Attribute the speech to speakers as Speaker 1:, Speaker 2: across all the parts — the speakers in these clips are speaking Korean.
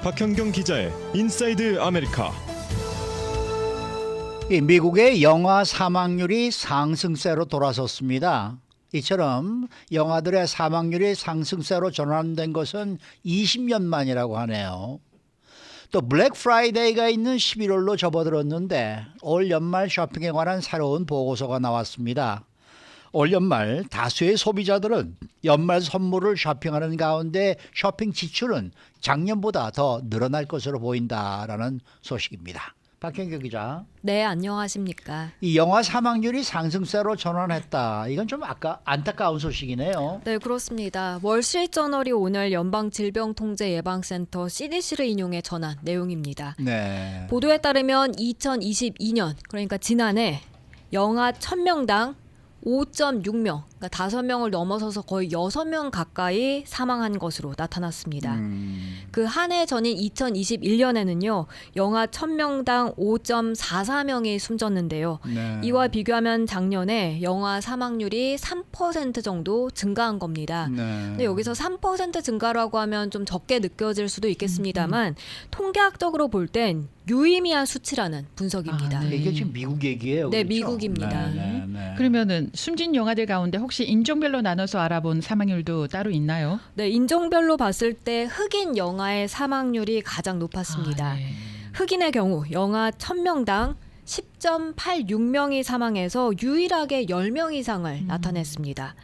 Speaker 1: 박현경 기자의 인사이드 아메리카.
Speaker 2: 미국의 영화 사망률이 상승세로 돌아섰습니다. 이처럼 영화들의 사망률이 상승세로 전환된 것은 20년 만이라고 하네요. 또 블랙 프라이데이가 있는 11월로 접어들었는데 올 연말 쇼핑에 관한 새로운 보고서가 나왔습니다. 올 연말 다수의 소비자들은 연말 선물을 쇼핑하는 가운데 쇼핑 지출은 작년보다 더 늘어날 것으로 보인다라는 소식입니다. 박현경 기자.
Speaker 3: 네, 안녕하십니까.
Speaker 2: 이 영화 사망률이 상승세로 전환했다. 이건 좀 안타까운 소식이네요.
Speaker 3: 네, 그렇습니다. 월스트리트저널이 오늘 연방질병통제예방센터 CDC를 인용해 전한 내용입니다.
Speaker 2: 네.
Speaker 3: 보도에 따르면 2022년, 그러니까 지난해 영하 1000명당 5.6명, 그러니까 5명을 넘어서서 거의 6명 가까이 사망한 것으로 나타났습니다. 그 한 해 전인 2021년에는요. 영하 1000명당 5.44명이 숨졌는데요.
Speaker 2: 네.
Speaker 3: 이와 비교하면 작년에 영하 사망률이 3% 정도 증가한 겁니다.
Speaker 2: 네.
Speaker 3: 근데 여기서 3% 증가라고 하면 좀 적게 느껴질 수도 있겠습니다만 통계학적으로 볼 땐 유의미한 수치라는 분석입니다.
Speaker 4: 네.
Speaker 2: 이게 지금 미국 얘기예요.
Speaker 3: 네,
Speaker 2: 그렇죠?
Speaker 3: 미국입니다.
Speaker 2: 네.
Speaker 4: 그러면은 숨진 영화들 가운데 혹시 인종별로 나눠서 알아본 사망률도 따로 있나요?
Speaker 3: 네, 인종별로 봤을 때 흑인 영화의 사망률이 가장 높았습니다.
Speaker 4: 네.
Speaker 3: 흑인의 경우 영하 1000명당 10.86명이 사망해서 유일하게 10명 이상을 나타냈습니다.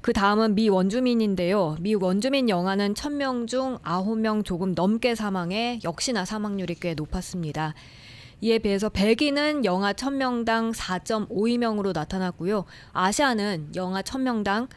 Speaker 3: 그 다음은 미 원주민인데요. 미 원주민 영하는 1000명 중 9명 조금 넘게 사망해 역시나 사망률이 꽤 높았습니다. 이에 비해서 백인은 영하 1000명당 4.52명으로 나타났고요. 아시아는 영하 1000명당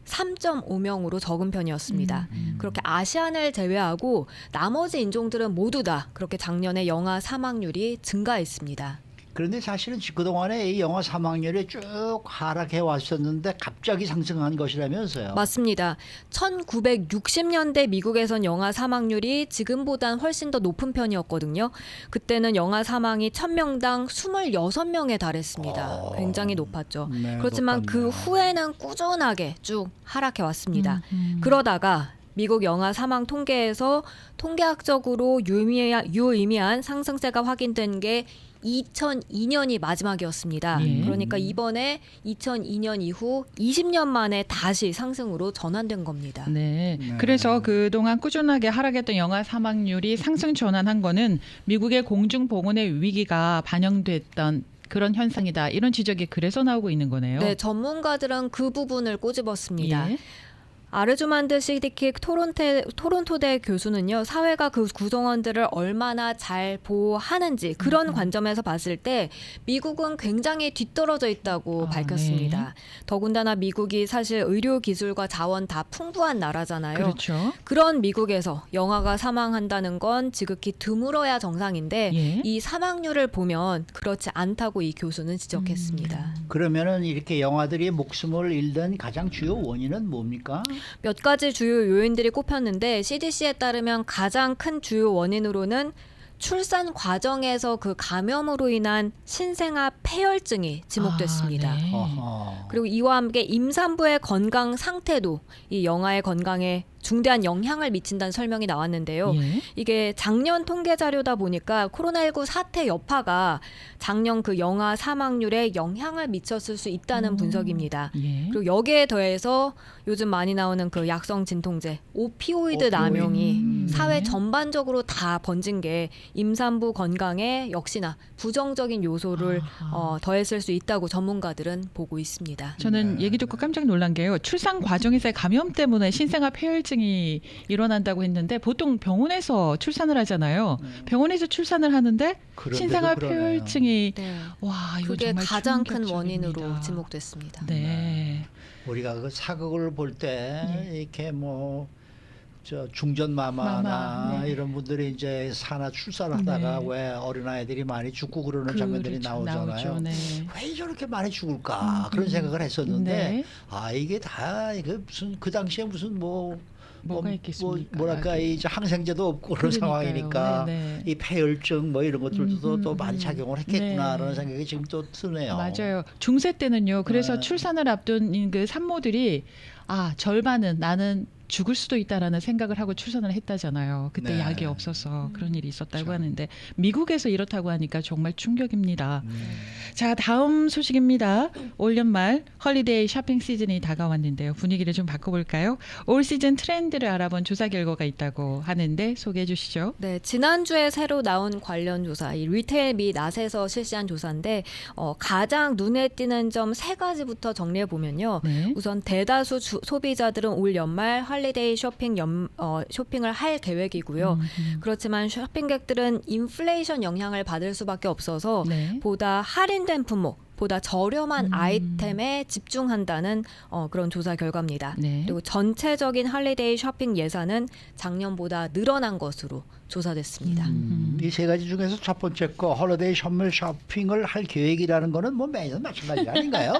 Speaker 3: 3.5명으로 적은 편이었습니다. 그렇게 아시안을 제외하고 나머지 인종들은 모두 다 그렇게 작년에 영하 사망률이 증가했습니다.
Speaker 2: 그런데 사실은 그동안에 이 영화 사망률이 쭉 하락해 왔었는데 갑자기 상승한 것이라면서요.
Speaker 3: 맞습니다. 1960년대 미국에선 영아 사망률이 지금보단 훨씬 더 높은 편이었거든요. 그때는 영아 사망이 1000명당 26명에 달했습니다. 굉장히 높았죠.
Speaker 2: 네,
Speaker 3: 그렇지만
Speaker 2: 높았네요.
Speaker 3: 그 후에는 꾸준하게 쭉 하락해 왔습니다. 그러다가 미국 영아 사망 통계에서 통계학적으로 유의미한 상승세가 확인된 게 2002년이 마지막이었습니다.
Speaker 4: 예.
Speaker 3: 그러니까 이번에 2002년 이후 20년 만에 다시 상승으로 전환된 겁니다.
Speaker 4: 네.
Speaker 2: 네.
Speaker 4: 그래서 그동안 꾸준하게 하락했던 영화 사망률이 상승 전환한 거는 미국의 공중보건의 위기가 반영됐던 그런 현상이다. 이런 지적이 그래서 나오고 있는 거네요.
Speaker 3: 네, 전문가들은 그 부분을 꼬집었습니다.
Speaker 4: 예.
Speaker 3: 아르주만드 시디킥 토론토대 교수는요, 사회가 그 구성원들을 얼마나 잘 보호하는지 그런 관점에서 봤을 때 미국은 굉장히 뒤떨어져 있다고 밝혔습니다.
Speaker 4: 네.
Speaker 3: 더군다나 미국이 사실 의료 기술과 자원 다 풍부한 나라잖아요.
Speaker 4: 그렇죠.
Speaker 3: 그런 미국에서 영아가 사망한다는 건 지극히 드물어야 정상인데
Speaker 4: 예.
Speaker 3: 이 사망률을 보면 그렇지 않다고 이 교수는 지적했습니다.
Speaker 2: 그러면은 이렇게 영화들이 목숨을 잃는 가장 주요 원인은 뭡니까?
Speaker 3: 몇 가지 주요 요인들이 꼽혔는데 CDC에 따르면 가장 큰 주요 원인으로는 출산 과정에서 그 감염으로 인한 신생아 폐혈증이 지목됐습니다.
Speaker 4: 아, 네.
Speaker 2: 어허.
Speaker 3: 그리고 이와 함께 임산부의 건강 상태도 이 영아의 건강에 중대한 영향을 미친다는 설명이 나왔는데요.
Speaker 4: 예.
Speaker 3: 이게 작년 통계 자료다 보니까 코로나19 사태 여파가 작년 그 영아 사망률에 영향을 미쳤을 수 있다는 분석입니다.
Speaker 4: 예.
Speaker 3: 그리고 여기에 더해서 요즘 많이 나오는 그 약성 진통제, 오피오이드 남용이 사회 전반적으로 다 번진 게 임산부 건강에 역시나 부정적인 요소를 더했을 수 있다고 전문가들은 보고 있습니다.
Speaker 4: 저는 얘기 듣고 깜짝 놀란 게요. 출산 과정에서의 감염 때문에 신생아 폐혈증이 일어난다고 했는데 보통 병원에서 출산을 하잖아요. 병원에서 출산을 하는데
Speaker 2: 그런데도
Speaker 4: 신생아
Speaker 2: 그러네요.
Speaker 4: 폐혈증이
Speaker 3: 네.
Speaker 4: 와 이거
Speaker 3: 그게
Speaker 4: 정말
Speaker 3: 가장 큰
Speaker 4: 충격적입니다.
Speaker 3: 원인으로 지목됐습니다.
Speaker 4: 네.
Speaker 2: 우리가 그 사극을 볼 때
Speaker 4: 예.
Speaker 2: 이렇게 뭐 저 중전마마나
Speaker 4: 마마, 네.
Speaker 2: 이런 분들이 이제 산하 출산하다가
Speaker 4: 네.
Speaker 2: 왜 어린아이들이 많이 죽고 그러는 장면들이 나오잖아요.
Speaker 4: 나오죠. 네.
Speaker 2: 왜 저렇게 많이 죽을까 그런 생각을 했었는데
Speaker 4: 네.
Speaker 2: 아 이게 다 이거 무슨 그 당시에 무슨
Speaker 4: 뭐가 있겠습니까?
Speaker 2: 뭐랄까 이제 항생제도 없고 그런
Speaker 4: 그러니까요.
Speaker 2: 상황이니까
Speaker 4: 네, 네.
Speaker 2: 이 폐혈증 뭐 이런 것들도 또 많이
Speaker 4: 음.
Speaker 2: 작용을 했겠구나라는
Speaker 4: 네.
Speaker 2: 생각이 지금 또 드네요.
Speaker 4: 맞아요. 중세 때는요. 그래서
Speaker 2: 네.
Speaker 4: 출산을 앞둔 그 산모들이 절반은 나는 죽을 수도 있다라는 생각을 하고 출산을 했다잖아요. 그때
Speaker 2: 네.
Speaker 4: 약이 없어서 그런 일이 있었다고
Speaker 2: 참.
Speaker 4: 하는데 미국에서 이렇다고 하니까 정말 충격입니다. 자, 다음 소식입니다. 올 연말 헐리데이 쇼핑 시즌이 다가왔는데요. 분위기를 좀 바꿔볼까요? 올 시즌 트렌드를 알아본 조사 결과가 있다고 하는데 소개해 주시죠.
Speaker 3: 네, 지난주에 새로 나온 관련 조사, 이 리테일 및 낫에서 실시한 조사인데 가장 눈에 띄는 점 세 가지부터 정리해 보면요.
Speaker 4: 네.
Speaker 3: 우선 대다수 소비자들은 올 연말 할리데이 쇼핑을 할 계획이고요. 그렇지만 쇼핑객들은 인플레이션 영향을 받을 수밖에 없어서
Speaker 4: 네.
Speaker 3: 보다 할인된 품목, 보다 저렴한 아이템에 집중한다는 그런 조사 결과입니다.
Speaker 4: 네.
Speaker 3: 그리고 전체적인 할리데이 쇼핑 예산은 작년보다 늘어난 것으로 조사됐습니다.
Speaker 2: 이 세 가지 중에서 첫 번째 거 홀리데이 선물 쇼핑을 할 계획이라는 거는 뭐 매년 마찬가지 아닌가요?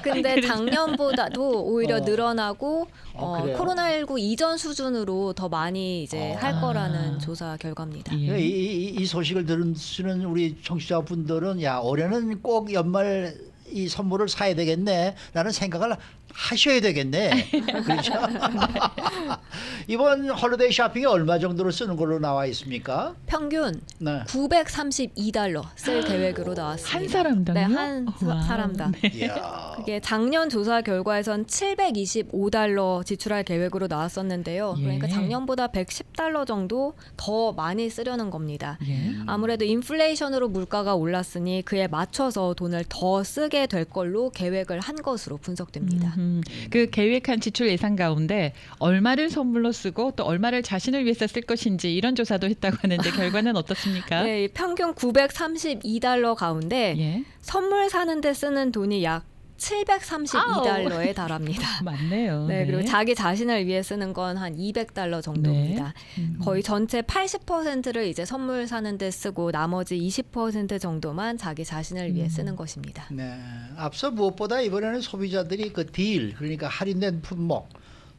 Speaker 3: 근데 작년보다도 오히려
Speaker 2: 어.
Speaker 3: 늘어나고
Speaker 2: 그래요?
Speaker 3: 코로나19 이전 수준으로 더 많이 이제 할 거라는 조사 결과입니다.
Speaker 4: 예.
Speaker 2: 이 소식을 들으시는 우리 청취자분들은 야 올해는 꼭 연말 이 선물을 사야 되겠네라는 생각을 하셔야 되겠네. 그렇죠? 이번 홀리데이 쇼핑이 얼마 정도로 쓰는 걸로 나와 있습니까?
Speaker 3: 평균
Speaker 2: 네.
Speaker 3: 932달러 쓸 계획으로 나왔습니다.
Speaker 4: 한 사람당요?
Speaker 3: 네, 한
Speaker 4: 와우.
Speaker 3: 사람당.
Speaker 2: 이야.
Speaker 3: 그게 작년 조사 결과에선 725달러 지출할 계획으로 나왔었는데요.
Speaker 4: 예.
Speaker 3: 그러니까 작년보다 110달러 정도 더 많이 쓰려는 겁니다.
Speaker 4: 예.
Speaker 3: 아무래도 인플레이션으로 물가가 올랐으니 그에 맞춰서 돈을 더 쓰게 될 걸로 계획을 한 것으로 분석됩니다.
Speaker 4: 그 계획한 지출 예산 가운데 얼마를 선물로 쓰고 또 얼마를 자신을 위해서 쓸 것인지 이런 조사도 했다고 하는데 결과는 어떻습니까?
Speaker 3: 네, 이 평균 932달러 가운데
Speaker 4: 예.
Speaker 3: 선물 사는데 쓰는 돈이 약 732달러에 달합니다.
Speaker 4: 맞네요.
Speaker 3: 네, 그리고 자기 자신을 위해 쓰는 건 한 200달러 정도입니다. 거의 전체 80%를 이제 선물 사는데 쓰고 나머지 20% 정도만 자기 자신을 위해 쓰는 것입니다.
Speaker 2: 네. 앞서 무엇보다 이번에는 소비자들이 그 딜, 그러니까 할인된 품목,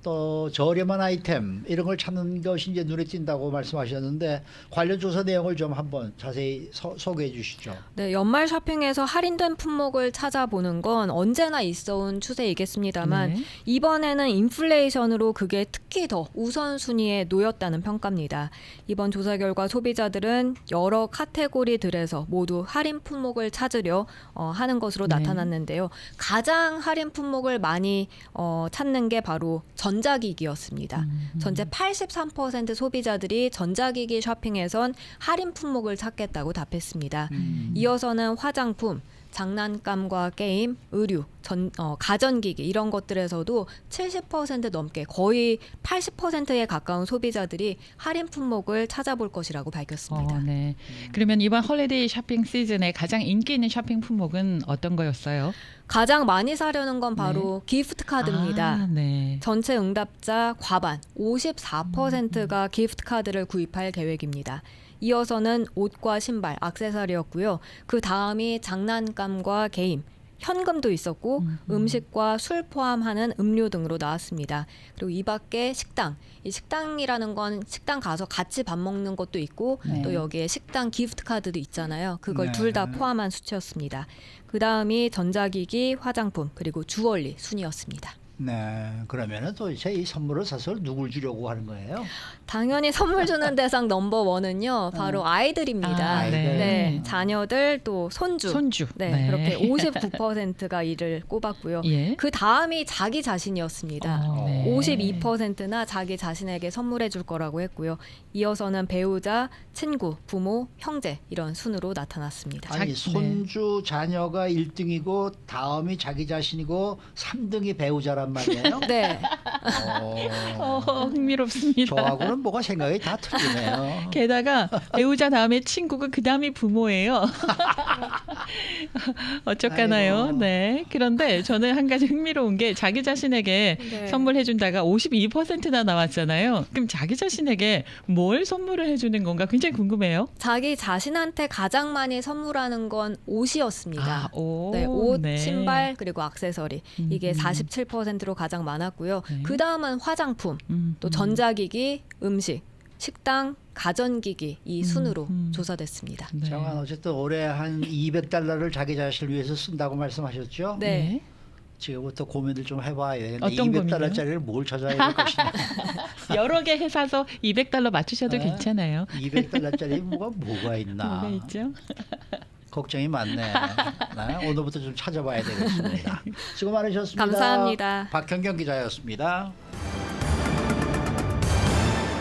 Speaker 2: 또 저렴한 아이템 이런 걸 찾는 것이 이제 눈에 띈다고 말씀하셨는데 관련 조사 내용을 좀 한번 자세히 소개해 주시죠.
Speaker 3: 네, 연말 쇼핑에서 할인된 품목을 찾아보는 건 언제나 있어온 추세이겠습니다만
Speaker 4: 네.
Speaker 3: 이번에는 인플레이션으로 그게 특히 더 우선순위에 놓였다는 평가입니다. 이번 조사 결과 소비자들은 여러 카테고리들에서 모두 할인 품목을 찾으려 하는 것으로
Speaker 4: 네.
Speaker 3: 나타났는데요. 가장 할인 품목을 많이 찾는 게 바로 전자기기였습니다. 전체 83% 소비자들이 전자기기 쇼핑에선 할인 품목을 찾겠다고 답했습니다. 이어서는 화장품, 장난감과 게임, 의류, 가전기기 이런 것들에서도 70% 넘게 거의 80%에 가까운 소비자들이 할인 품목을 찾아볼 것이라고 밝혔습니다.
Speaker 4: 네. 그러면 이번 홀리데이 쇼핑 시즌에 가장 인기 있는 쇼핑 품목은 어떤 거였어요?
Speaker 3: 가장 많이 사려는 건 바로 기프트 카드입니다.
Speaker 4: 아, 네.
Speaker 3: 전체 응답자 과반 54%가 기프트 카드를 구입할 계획입니다. 이어서는 옷과 신발, 액세서리였고요. 그 다음이 장난감과 게임, 현금도 있었고 음식과 술 포함하는 음료 등으로 나왔습니다. 그리고 이 밖에 식당, 이 식당이라는 건 식당 가서 같이 밥 먹는 것도 있고
Speaker 2: 네.
Speaker 3: 또 여기에 식당 기프트 카드도 있잖아요. 그걸
Speaker 2: 네.
Speaker 3: 둘 다 포함한 수치였습니다. 그 다음이 전자기기, 화장품, 그리고 주얼리 순이었습니다.
Speaker 2: 네, 그러면은 도대체 이 선물을 사서 누굴 주려고 하는 거예요?
Speaker 3: 당연히 선물 주는 대상 넘버 원은요, 바로 아이들입니다.
Speaker 4: 아, 네.
Speaker 3: 네, 자녀들 또 손주.
Speaker 4: 손주.
Speaker 3: 네, 그렇게 59%가 이를 꼽았고요.
Speaker 4: 예.
Speaker 3: 그 다음이 자기 자신이었습니다.
Speaker 4: 네.
Speaker 3: 52%나 자기 자신에게 선물해 줄 거라고 했고요. 이어서는 배우자, 친구, 부모, 형제 이런 순으로 나타났습니다.
Speaker 2: 아니 손주 자녀가 1등이고 다음이 자기 자신이고 3등이 배우자란 말이에요.
Speaker 3: 네,
Speaker 4: 흥미롭습니다.
Speaker 2: 저하고는 뭐가 생각이 다 틀리네요.
Speaker 4: 게다가 배우자 다음에 친구가 그 다음이 부모예요. 어쩌까나요?
Speaker 2: 아이고.
Speaker 4: 네. 그런데 저는 한 가지 흥미로운 게 자기 자신에게
Speaker 3: 네.
Speaker 4: 선물해준다가 52%나 나왔잖아요. 그럼 자기 자신에게 뭘 선물을 해주는 건가 굉장히 궁금해요.
Speaker 3: 자기 자신한테 가장 많이 선물하는 건 옷이었습니다.
Speaker 4: 오,
Speaker 3: 네, 옷,
Speaker 4: 네.
Speaker 3: 신발 그리고 액세서리 이게 47%로 가장 많았고요.
Speaker 4: 네.
Speaker 3: 그 다음은 화장품, 또 전자기기, 음식, 식당, 가전기기 이 순으로 조사됐습니다.
Speaker 4: 네.
Speaker 2: 정한 어쨌든 올해 한 200달러를 자기 자신을 위해서 쓴다고 말씀하셨죠?
Speaker 3: 네.
Speaker 2: 지금부터 고민을 좀 해봐야 되는데
Speaker 4: 어떤
Speaker 2: 200달러짜리를 뭘 찾아야 될 것이냐.
Speaker 4: 여러 개 해사서 200달러 맞추셔도
Speaker 2: 네.
Speaker 4: 괜찮아요.
Speaker 2: 200달러짜리 뭐가 있나.
Speaker 4: 뭐가 있죠?
Speaker 2: 걱정이 많네. 네, 오늘부터 좀 찾아봐야 되겠습니다. 수고 많으셨습니다.
Speaker 3: 감사합니다.
Speaker 2: 박현경 기자였습니다.